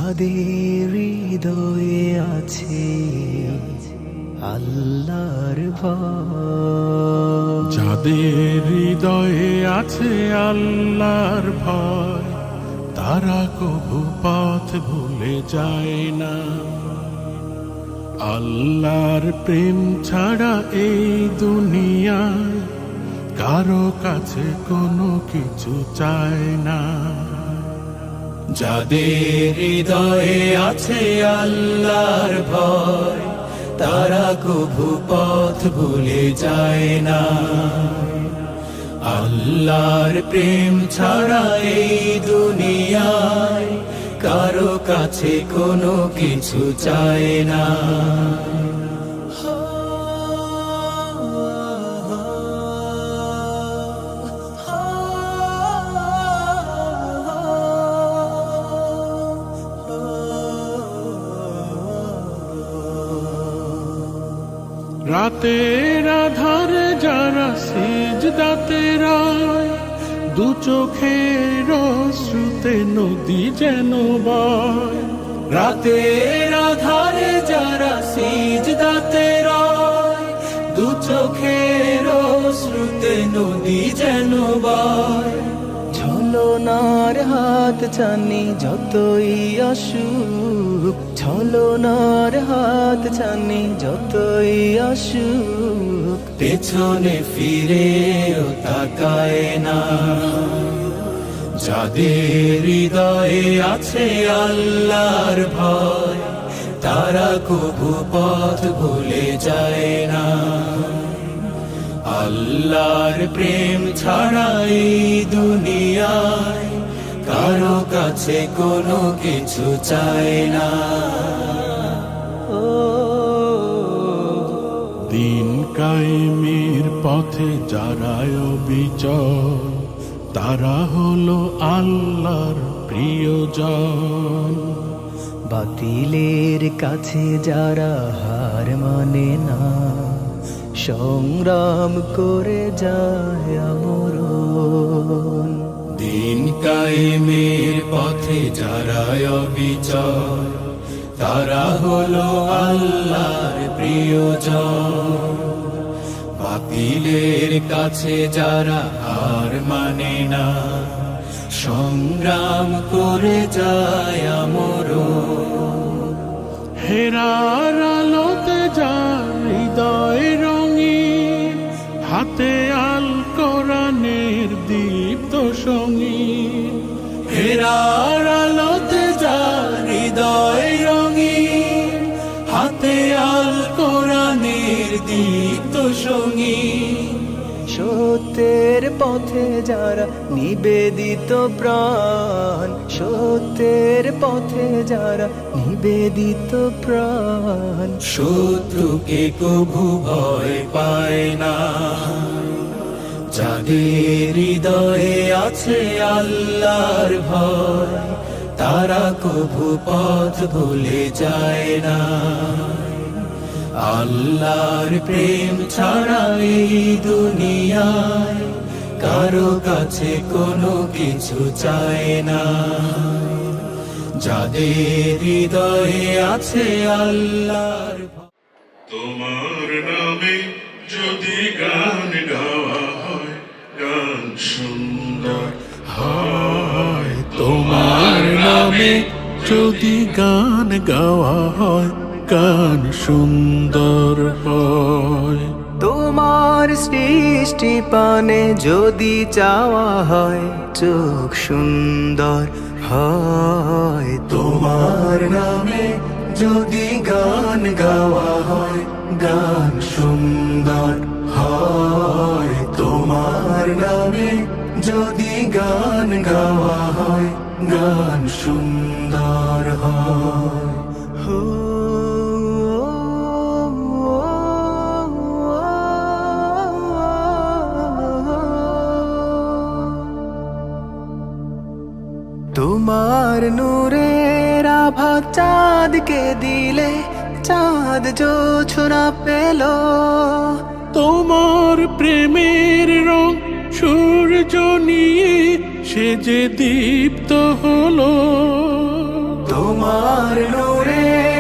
যাদের হৃদয়ে আছে আল্লাহর ভয়, যাদের হৃদয়ে আছে আল্লাহর ভয়, তারা কবু পথ ভুলে যায় না। আল্লাহর প্রেম ছাড়া এই দুনিয়ায় কারো কাছে কোনো কিছু চায় না। যাদের হৃদয়ে আছে আল্লাহর ভয়, তারা কবু পথ ভুলে যায় না। আল্লাহর প্রেম ছাড়া এই দুনিয়ায় কারো কাছে কোনো কিছু চায় না। রাতের আধারে যারা সিজদাতে রয়, দু চোখের শ্রুতে নদী যেন বয়। রাতের আধারে যারা সিজদাতে রয়, দু চোখের শ্রুতে নদী যেন বয়। ছলনার হাত জানি যতই আসুক, ছলনার হাত জানি যতই আসুক, পেছনে ফিরেও তাকায় না। যাদের হৃদয়ে আছে আল্লাহর ভয়, তারা কবু পথ ভুলে যায় না। আল্লাহর প্রেম ছাড়া এই দুনিয়ায় কারো কাছে কোনো কিছু চায় না। দিন কায়েমের পথে যারা অবিচল, তারা হলো আল্লাহর প্রিয়জন। বাতিলের কাছে যারা হার মানে না, সংগ্রাম করে যায় আমরণ। দিন কায়েমের পথে যারা অবিচল, তারা হলো আল্লাহর প্রিয়জন। বাতিলের কাছে যারা হার মানে না, সংগ্রাম করে যায় আমরণ। হেরার আলোতে যার হৃদয় রঙিন, হাতে আল কোরআনের দীপ্ত সঙ্গীন। হেরার আলোতে যার হৃদয় রঙিন, হাতে আল কোরআনের দীপ্ত সঙ্গীন। সত্যের পথে যারা নিবেদিত প্রাণ, সত্যের পথে যারা নিবেদিত প্রাণ, শত্রুকে কভু ভয় পায় না। যাদের হৃদয়ে আছে আল্লাহর ভয়, তারা কভু পথ ভুলে যায় না। আল্লাহর প্রেম ছাড়া এই দুনিয়ায় কারো কাছে কোনো কিছু চায় না। যাদের হৃদয়ে আছে আল্লাহর ভয়। তোমার নামে যদি গান গাওয়া হয়, গান সুন্দর হয়। তোমার নামে যদি গান গাওয়া হয়, গান সুন্দর হয়। তোমার সৃষ্টি পানে যদি চাওয়া হয়, চোখ সুন্দর হয়। তোমার নামে যদি গান গাওয়া হয়, গান সুন্দর হয়। তোমার নামে যদি গান গাওয়া হয়, গান সুন্দর হয়। তোমার নূরের আভা চাঁদকে দিলে, চাঁদ জোছনা পেল। তোমার প্রেমের রং সূর্য নিয়ে সে যে দীপ্ত হলো। তোমার নূরে